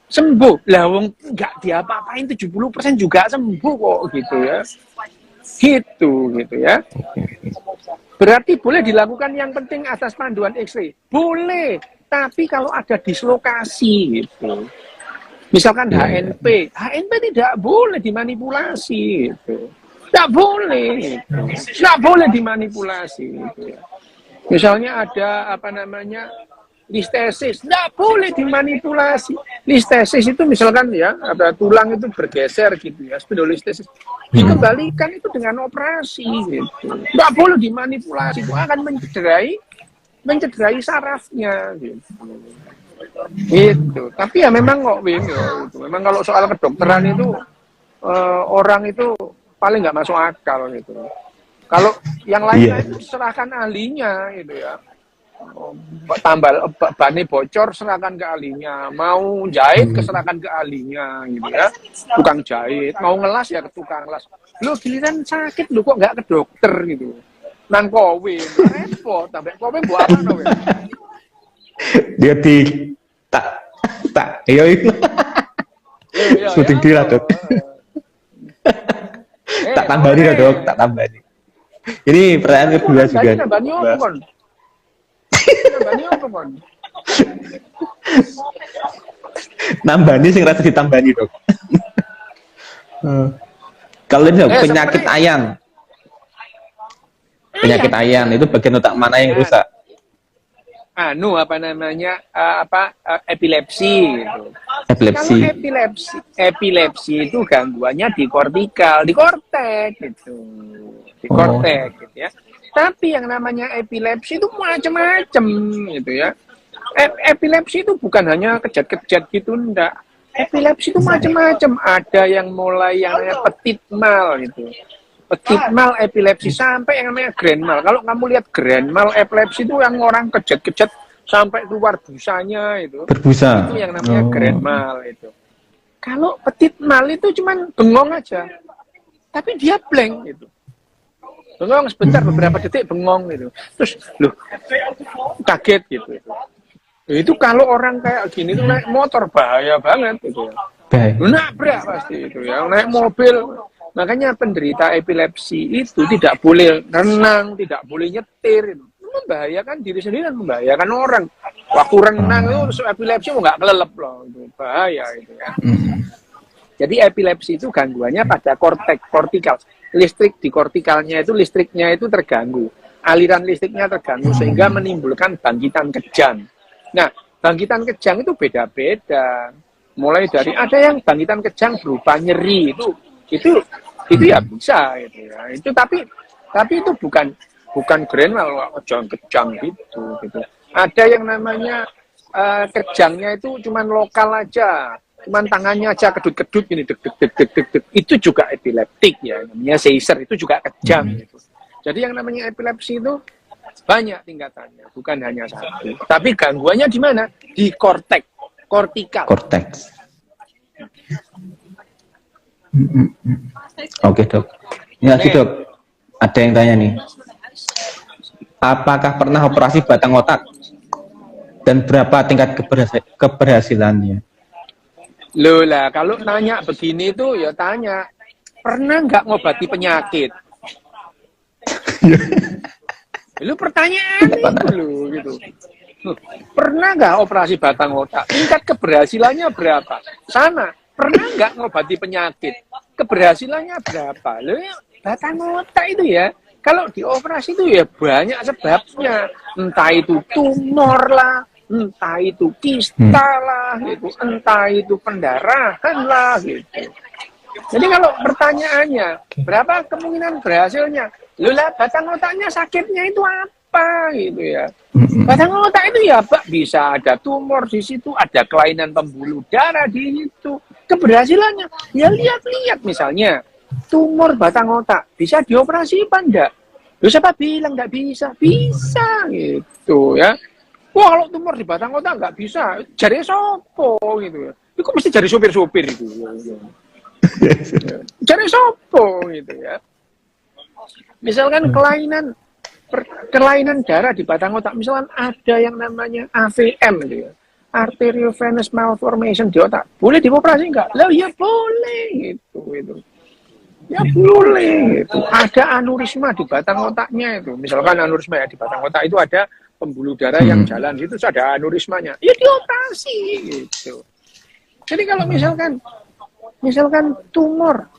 sembuh, lah wong nggak diapa-apain 70% juga sembuh kok gitu ya. gitu ya. Berarti boleh dilakukan yang penting atas panduan X-ray, boleh, tapi kalau ada dislokasi gitu. Misalkan HNP tidak boleh dimanipulasi gitu. Tidak boleh gitu. Tidak boleh dimanipulasi gitu ya. Misalnya ada listesis, tidak boleh dimanipulasi. Listesis itu misalkan ya, ada tulang itu bergeser gitu ya, spondilistesis. Dikembalikan itu dengan operasi gitu. Tidak boleh dimanipulasi, itu akan mencederai sarafnya gitu. Gitu. Tapi ya memang kok gitu. Memang kalau soal kedokteran itu orang itu paling nggak masuk akal gitu. Kalau yang lainnya itu serahkan ahlinya gitu ya. Tambal bani bocor serahkan ke ahlinya, mau jahit keserahkan ke ahlinya gitu ya, tukang jahit, mau ngelas ya ke tukang ngelas. Lu giliran sakit lu kok nggak ke dokter gitu, nang kowe repot, sampai kowe buat apa kowe? Dia tak itu syuting dia dok. Tak tambani lah dok, tak tambani. Ini pertanyaan kedua juga. Tambani apa kon? Tambani apa kon? Nambani sing rasa ditambani dok. Kalau ini penyakit ayan, itu bagian otak mana yang rusak? Epilepsi gitu. Epilepsi. Kalau epilepsi itu gangguannya di kortikal, di kortek gitu. Di kortek gitu ya. Tapi yang namanya epilepsi itu macam-macam gitu ya. Epilepsi itu bukan hanya kejat-kejat gitu, enggak. Epilepsi itu macam-macam. Ada yang mulai yang namanya petit mal gitu. Petit mal epilepsi sampai yang namanya grand mal. Kalau kamu lihat grand mal epilepsi itu yang orang kejat-kejat sampai keluar busanya itu. Berbusa. Itu yang namanya grand mal itu. Kalau petit mal itu cuman bengong aja. Tapi dia blank gitu. Bengong sebentar beberapa detik bengong gitu. Terus loh kaget gitu. Itu kalau orang kayak gini tuh naik motor bahaya banget gitu ya. Nabrak pasti itu ya, naik mobil. Makanya penderita epilepsi itu tidak boleh renang, tidak boleh nyetir. Itu membahayakan diri sendiri dan membahayakan orang. Waktu renang itu epilepsi nggak kelelep loh, itu bahaya itu ya. Jadi epilepsi itu gangguannya pada kortikal. Listrik di kortikalnya itu listriknya itu terganggu. Aliran listriknya terganggu sehingga menimbulkan bangkitan kejang. Nah, bangkitan kejang itu beda-beda. Mulai dari ada yang bangkitan kejang berupa nyeri itu ya bisa gitu ya. Itu tapi itu bukan grand mal kejang gitu. Ada yang namanya kejangnya itu cuman lokal aja. Cuman tangannya aja kedut-kedut gini deg. Itu juga epileptik ya, namanya seizure, itu juga kejang gitu. Jadi yang namanya epilepsi itu banyak tingkatannya, bukan hanya satu. Tapi gangguannya di mana? Di kortikal. Oke dok. Ini lagi dok. Ada yang tanya nih. Apakah pernah operasi batang otak? Dan berapa tingkat keberhasilannya? Loh lah, kalau nanya begini tuh ya tanya, pernah nggak ngobati penyakit? Lu pertanyaan itu loh gitu. Pernah nggak operasi batang otak? Tingkat keberhasilannya berapa? Sana, pernah nggak ngobati penyakit? Keberhasilannya berapa? Loh ya, batang otak itu ya, kalau dioperasi itu ya banyak sebabnya. Entah itu tumor lah, entah itu kista lah, gitu. Entah itu pendarahan lah, gitu. Jadi kalau pertanyaannya, berapa kemungkinan berhasilnya? Lola, batang otaknya sakitnya itu apa, gitu ya? Batang otak itu ya, Pak, bisa ada tumor di situ, ada kelainan pembuluh darah di situ. Keberhasilannya, ya lihat-lihat misalnya, tumor batang otak bisa dioperasi apa enggak? Loh, siapa bilang enggak bisa? Bisa, gitu ya. Wah, kalau tumor di batang otak nggak bisa, jari sopo gitu ya. Itu mesti jari sopir-sopir itu. Jari sopo gitu ya. Misalkan kelainan darah di batang otak, misalkan ada yang namanya AVM gitu ya. Arteriovenous malformation di otak. Boleh dioperasi nggak? Lah ya boleh gitu. Ya boleh. Itu. Ada aneurisma di batang otaknya itu. Misalkan aneurisma ya di batang otak itu ada pembuluh darah yang jalan itu ada aneurismanya. Ya dioperasi gitu. Jadi kalau misalkan tumor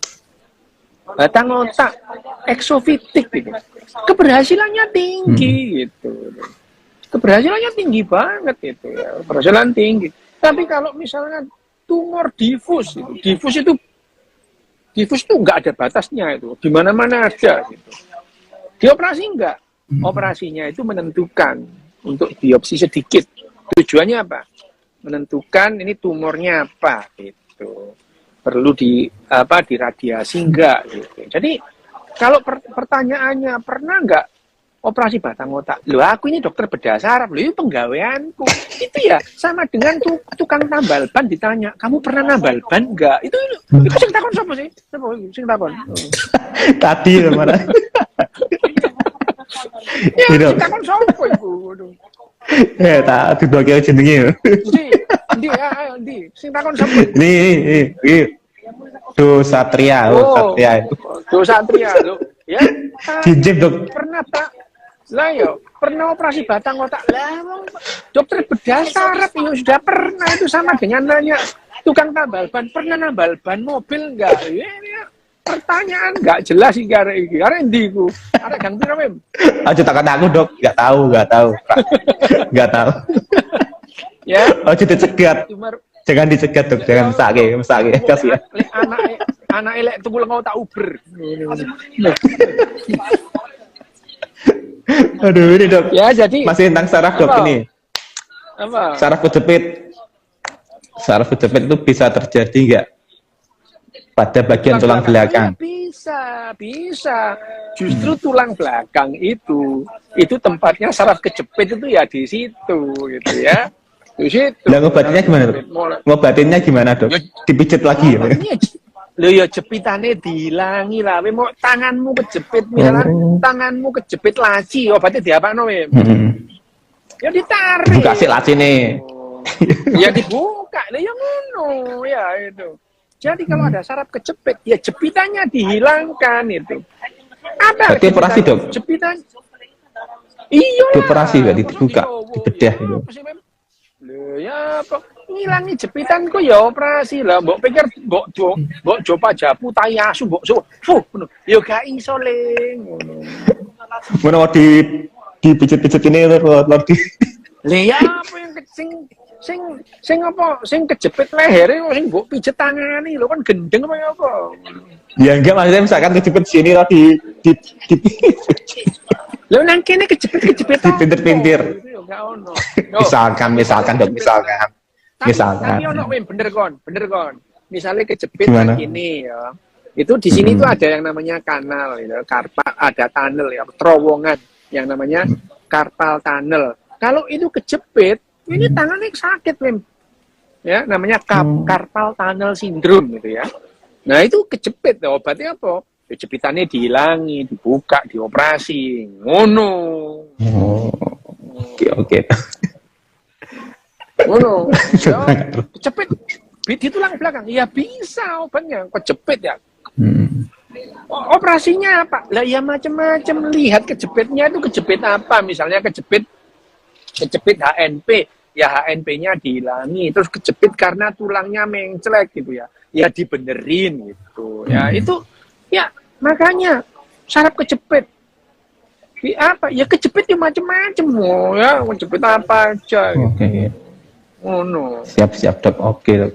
batang otak eksofitik gitu, keberhasilannya tinggi gitu. Keberhasilannya tinggi banget itu ya, keberhasilan tinggi. Tapi kalau misalnya tumor difus itu nggak ada batasnya itu, di mana-mana ada gitu. Dioperasi enggak? Operasinya itu menentukan untuk biopsi sedikit. Tujuannya apa? Menentukan ini tumornya apa gitu. Perlu diradiasi enggak gitu. Jadi kalau pertanyaannya pernah enggak operasi batang otak? Loh aku ini dokter bedah saraf, loh itu penggaweanku. Itu ya sama dengan tukang tambal ban ditanya, kamu pernah nambal ban enggak? Itu sing takon sapa sih? Sapa sing takon? Tadi mana? Ya sing takon sapa iku? Tak dibagi jenenge. Ndi, sing takon sapa? Ini. Satria itu. Satria lho. Ya. Jinjim dok. Pernah Pak. Lah yo, pernah operasi batang otak. Lah dokter bedah saraf itu sudah pernah, itu sama dengan nanya tukang tambal ban, pernah nambal ban mobil enggak? Ya, pertanyaan enggak jelas iki arek iki. Arek ndi iku? Arek gang pira, Mem? Aja takon aku, Dok. Enggak tahu. Enggak tahu. Ya. Aja dicegat. Jangan dicegat, Dok. Jangan mesake. Kasihan. Anak elek tuku lengo tak Uber. Aduh, ini Dok. Ya, jadi masih tentang saraf, Dok, ini. Apa? Saraf kejepit. Saraf kejepit itu bisa terjadi enggak pada bagian tulang belakang? Ya, bisa. Justru tulang belakang itu tempatnya saraf kejepit itu ya di situ gitu ya. Di situ. Lah ngobatinnya gimana, Dok? Ngobatinnya gimana, Dok? Dipijit lagi ya? Lho ya jepitane dihilangi lah. Mau tanganmu kejepit, misalkan tanganmu kejepit laci, obatnya diapakno, Wem? Ya ditarik. Buka sik lacine. Ya dibuka. Lah ya ngono, ya itu. Jadi kalau ada saraf kejepit, ya jepitannya dihilangkan itu. Apa? Berarti operasi, Dok? Jepitan. Iya. Operasi berarti dibuka, dibedah itu. Loh ya apa? Ngilangi jepitanku ya operasi lah. Mbok pikir mbok coba japu tai asu mbok ngono. Ya gak iso le ngono. Ngono dipijit-pijit ini lor di. Lah ya apa yang sing apa? Sing kejepit lehere sing mbok pijet tangane lho kan gendeng apa apa. Ya enggak, maksudnya misalkan kejepit sini lah di lho nang kene kejepit pintir-pintir. Misalkan Dok, misalkan. Tapi ono bener kon. Misalnya kejepit ini ya. Itu di sini tuh ada yang namanya kanal ya, karpal, ada tunnel ya, terowongan yang namanya carpal tunnel. Kalau itu kejepit, ini tangannya sakit, Mem. Ya, namanya carpal tunnel syndrome gitu ya. Nah, itu kejepit, ya, obatnya apa? Kejepitannya dihilangi, dibuka, dioperasi. Ngono. Oke. Ngono. Ya, kejepit di tulang belakang. Ya bisa obatnya, kejepit ya. Operasinya apa? Lah ya macam-macam. Lihat kejepitnya itu kejepit apa? Misalnya kejepit HNP, ya HNP-nya dihilangi. Terus kejepit karena tulangnya menclek gitu ya. Ya dibenerin gitu. Ya itu ya makanya saraf kejepit. Apa? Ya kejepit ya macam-macam. Oh, ya kejepit apa aja. Oke. Oh no. Siap Dok. Oke Dok.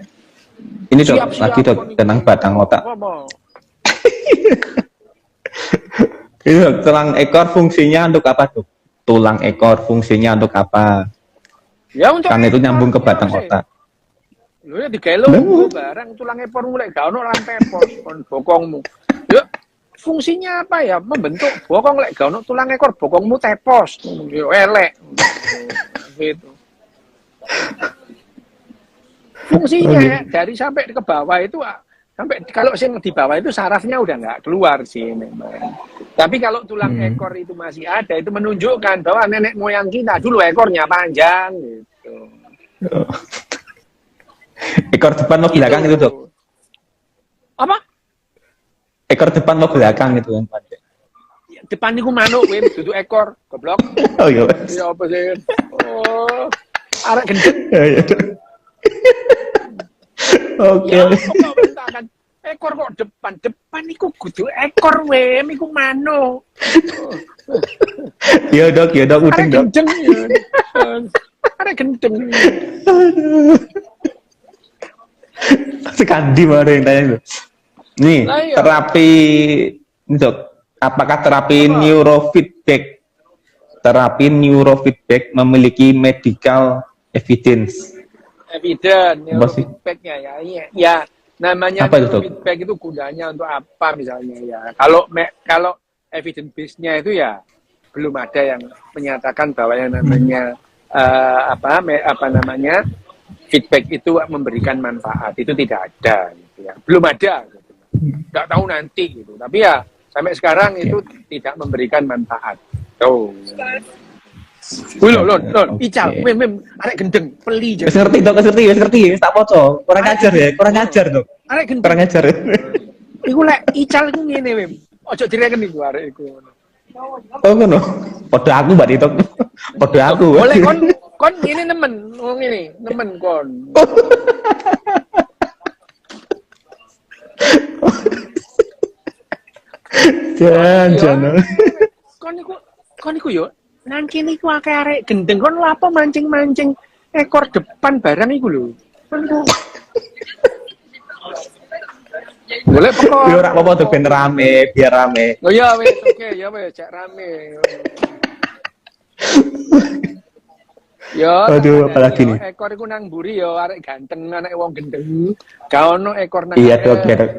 Ini Dok, lagi Dok tentang batang otak. Itu Dok, tulang ekor fungsinya untuk apa Dok? Tulang ekor fungsinya untuk apa? Ya untuk kan itu nyambung ke batang otak. Lho ya digelo barang tulang ekor mulai gak ono lan tepos kon bokongmu. Ya fungsinya apa ya? Membentuk bokong lek gak ono tulang ekor bokongmu tepos. Yo elek. Gitu. Fungsinya ya, dari sampai ke bawah itu sampai kalau yang di bawah itu sarafnya udah nggak keluar sih memang. Tapi kalau tulang ekor itu masih ada, itu menunjukkan bahwa nenek moyang kita dulu ekornya panjang gitu. Ekor depan atau belakang itu Dok? Apa? ekor depan atau belakang gitu kan Pak? Depan niku manuk, weh, duduk ekor, goblok. Oh iya Mas. Ya apa sih? Oh, arek gendeng. Oh, iya. Oke. Ya, kok bentakan. Ekor kok depan niku kudu ekor, weh, niku manuk. Iya dok, udeng Arek dok. gendeng ya. Arek gendeng. Sekandi mana yang tanya itu. Nih, Lah, iya. terapi dok, apakah terapi Apa? neurofeedback? Terapi neurofeedback memiliki medical evidence. Evident, Apa sih? neurofeedbacknya ya. Ya, namanya Apa itu, Dok? neurofeedback itu gunanya untuk apa misalnya ya. Kalau evidence base-nya itu ya belum ada yang menyatakan bahwa yang namanya apa namanya feedback itu memberikan manfaat, itu tidak ada gitu ya. Belum ada gitu. Nggak tahu nanti gitu. Tapi ya sampai sekarang itu tidak memberikan manfaat. Tuh. Wih lho, ical, mem, arek gendeng, peli Wis jadi. ngerti dok, wis ngerti, wis tak poco. Kurang ajar ya, kurang ajar dok. Arek gendeng. Kurang ajar. Iku lek ical iku ngene, Mem. Ojo direken iku arek iku. Oh ngono. Padha aku Mbak Dito. Padha aku. Boleh kon ngene nemen, ngene, nemen kon. Jan. Kon iku yo nang kene iku akeh arek gendeng kon lha apa mancing-mancing ekor depan barang iku lho. Kon iku boleh pokok. Yo ora apa-apa dok ben rame, biar rame. Oh ya wes oke ya wes cek rame. Yo. Aduh, apalagi nih? Ekor iku nang mburi yo arek ganteng anak wong gendeng. Ga ono ekor nang. Iya dok, ya dok.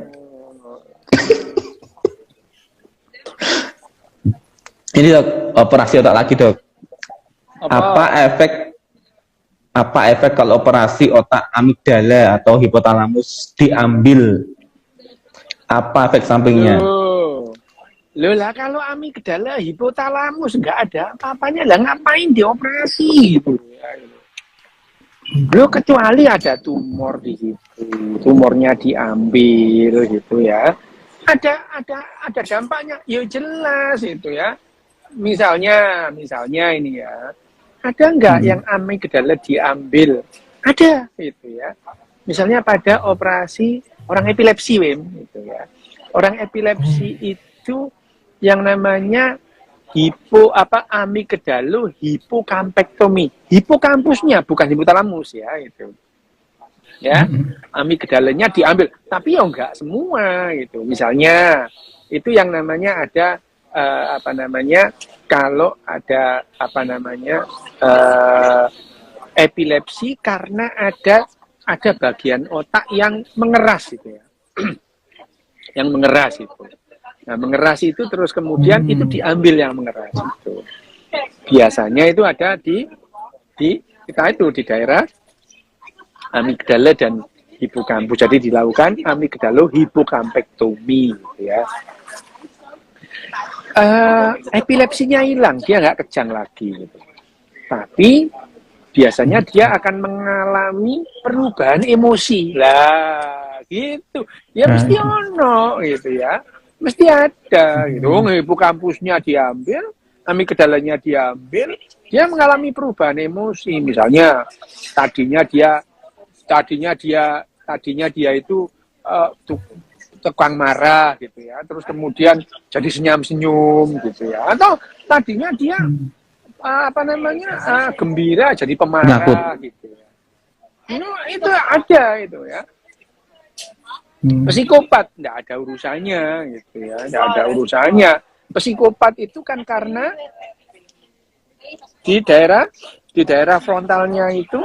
Ini dok, operasi otak lagi dok. Apa efek kalau operasi otak amigdala atau hipotalamus diambil? Apa efek sampingnya? Loh lah kalau amigdala hipotalamus nggak ada apa-apanya lah ngapain dioperasi gitu. Loh kecuali ada tumor di situ, tumornya diambil gitu ya. Ada dampaknya, ya jelas itu ya. Misalnya ini ya, ada nggak yang amigdala diambil? Ada itu ya. Misalnya pada operasi orang epilepsi, Wim, gitu ya. Orang epilepsi itu yang namanya amigdalo hipokampektomi. Hipokampusnya bukan hipotalamus ya itu. Ya, amigdalanya diambil, tapi ya enggak semua gitu. Misalnya itu yang namanya ada kalau ada epilepsi karena ada bagian otak yang mengeras gitu ya. Yang mengeras itu. Nah, mengeras itu terus kemudian itu diambil yang mengeras itu. Biasanya itu ada di daerah amigdala dan hipokampus. Jadi dilakukan amigdalo hipokampektomi gitu ya. Epilepsinya hilang, dia nggak kejang lagi gitu. Tapi biasanya dia akan mengalami perubahan emosi lah gitu ya, mesti ono gitu ya, mesti ada gitu. Hipokampusnya diambil, amigdalanya diambil, dia mengalami perubahan emosi. Misalnya tadinya dia itu tukang marah gitu ya, terus kemudian jadi senyum-senyum gitu ya, atau tadinya dia gembira jadi pemarah gitu ya. Itu ada itu ya. Psikopat enggak ada urusannya gitu ya, enggak ada urusannya. Psikopat itu kan karena di daerah frontalnya itu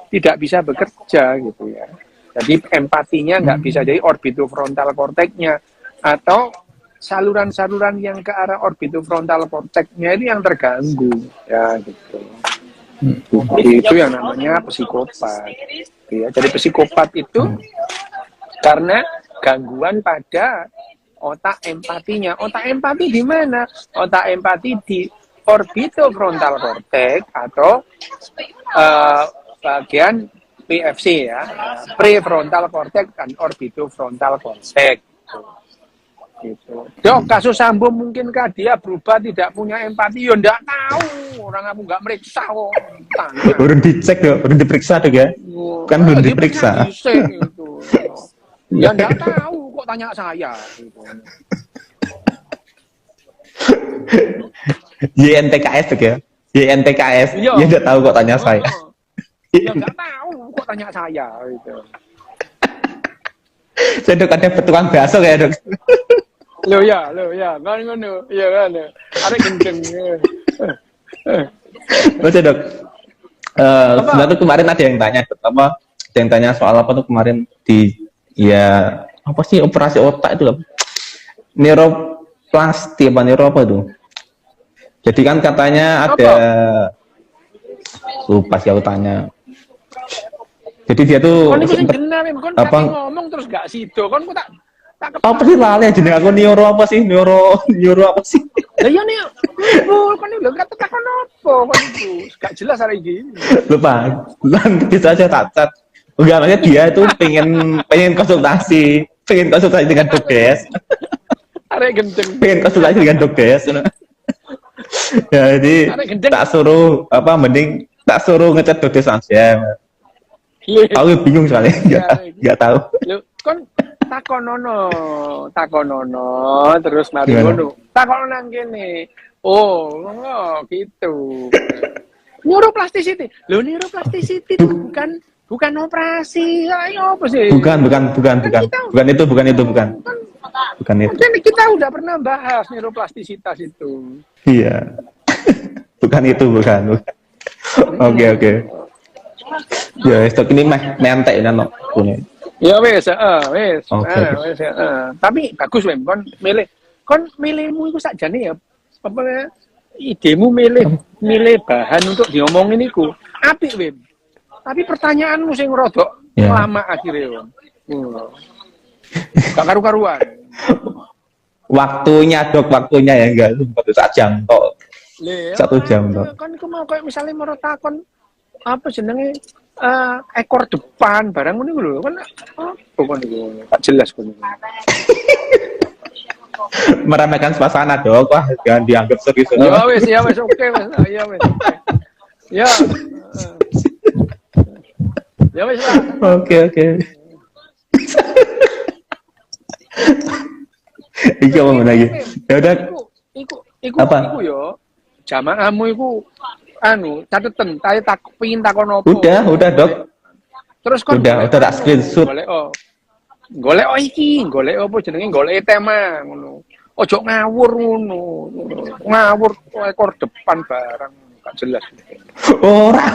tidak bisa bekerja gitu ya. Jadi empatinya nggak bisa, jadi orbitofrontal korteknya atau saluran-saluran yang ke arah orbitofrontal korteknya itu yang terganggu ya gitu. Itu yang namanya psikopat. Ya, jadi psikopat itu karena gangguan pada otak empatinya. Otak empati di mana? Otak empati di orbitofrontal kortek atau bagian PFC ya, prefrontal cortex dan orbitofrontal cortex. Gitu. Dok, kasus Sambo mungkinkah dia berubah tidak punya empati? Ya enggak tahu. Orang aku enggak meriksa kok. Tanya. Belum dicek dok, belum diperiksa dok ya? Kan belum diperiksa. Gitu. Ya enggak tahu kok tanya saya. Gitu. YNTKS dok ya? YNTKS, Iya. ya enggak tahu kok tanya saya. Ya enggak tahu kok tanya saya. Gitu. Saya dok ada petuang bakso kayak dok. Lo ya, kan ngono, iya kan. Arek gendeng. Baca dok. Sebenarnya kemarin ada yang tanya, dok, apa? Ada yang tanya soal apa tuh kemarin di ya apa sih operasi otak itu? Neuroplasti apa neuro apa tuh? Jadi kan katanya ada lupa sih aku tanya. Jadi dia tuh Kon iku sing genah, kon apa ngomong terus gak sido. Kon ku tak apa sih lali jeneng aku neuro apa sih? Neuro apa sih? Lah iya nih, kon lho kata takon apa kon itu? Gak jelas hari ini. Lupa. Bisa aja tak. Enggak, makanya dia itu pengen konsultasi dengan dokes. Arek gendeng. Pengen konsultasi dengan dokes. Ya, jadi tak suruh apa mending tak suruh ngecat dokes aja. Aku bingung soalnya, enggak tahu. Lho, kon takonono terus mari ngono. Takono nang kene. Oh, gitu. Neuroplasticity. Lho, neuroplasticity itu bukan operasi. Ayo apa sih? Bukan itu. Bukan itu. Kan kita udah pernah bahas neuroplastisitas itu. Iya. bukan. Oke. Ya, stok ini mentek kan no. Ya wes, wes. Okay. Tapi bagus Wem, kon milihmu iku sakjane ya apa idemu milih bahan untuk diomongin iku. Apik Wem. Tapi pertanyaanmu sing rodok lama akhirnya Wem. Gak karu-karuan. Waktunya ya enggak 1 jam kok. 1 jam kok. Kan iku mau kayak misalnya mau takon apa jenenge ekor depan barang ngono lho kan apa niku tak jelas kon. Meramaikan suasana dok, wah jangan dianggap serius. Ya wes oke wes. Ya wes. Ya. Ya wes lah. Oke. Iki apa lagi? Ya udah. Iku yo. Jamaahmu iku catetan, pengin takon apa? Udah dok. Terus kon udah tak screenshot. Golek iki, golek apa jenenge? Golek tema ngono. Ojo ngawur ngono. Ngawur ekor depan barang gak jelas. Ora.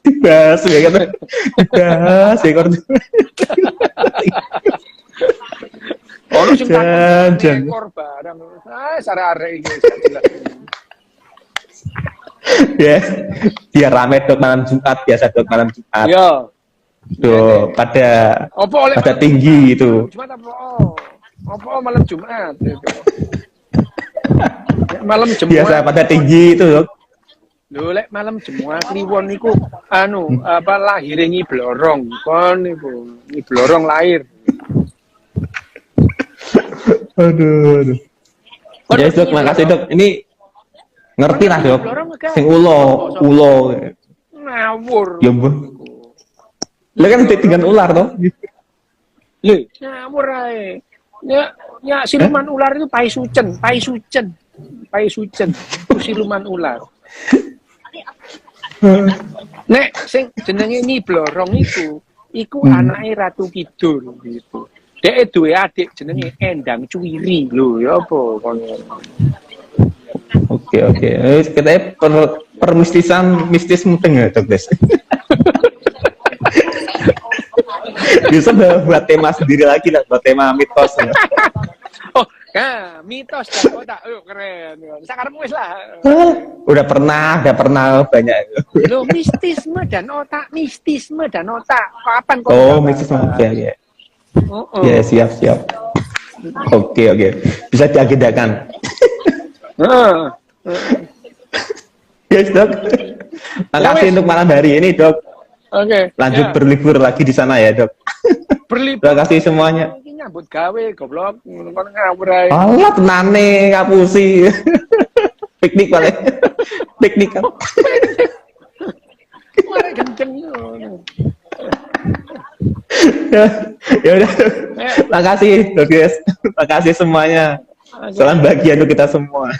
Dibahas ya kan. Dibahas ekor. Ono sing takon ekor barang. Sare-arek iki gak jelas. Ya, biar rame dok malam Jumat, biasa dok malam Jumat. Iya. Tuh, pada tinggi itu. Jumat apa malam Jumat itu. Malam Jumat. Biasa pada tinggi itu, dok. Lho lek malam Jumat kliwon niku lahire Nyi Blorong. Kon niku Nyi Blorong lahir. Aduh. Ya, dok, makasih dok. Ini ngerti lah dok, sing ulo ngawur ya mbah lah kan dengan ular toh lho ngawur ae ya siluman ular itu paisucen siluman ular nek sing jenenge Nyi Blorong iku anake Ratu Kidul gitu dhek duwe adik jenenge Endang Cuwiri lho ya apa kono. Oke. Katanya mistis mudeng ya, Dok Des. Bisa buat tema sendiri lagi lah, buat tema mitos. Oh, mitos dan otak. Keren. Sakarepmu wis lah. Udah pernah banyak. Loh, mistisme dan otak. Kapan kok? Oh, mistisme. Ya. Ya, siap. Oke. Bisa diagendakan. Yes dok. Makasih untuk malam hari ini dok. Oke. Lanjut berlibur lagi di sana ya dok. Berlibur. Terima kasih semuanya. nyambut gawe goblok ngono ngawur ae. Allah tenane ngapusi. Piknik paling. Piknik kan. Mare kenceng ngono. Ya udah. Makasih, Dokes. Makasih semuanya. Salam bahagia untuk kita semua.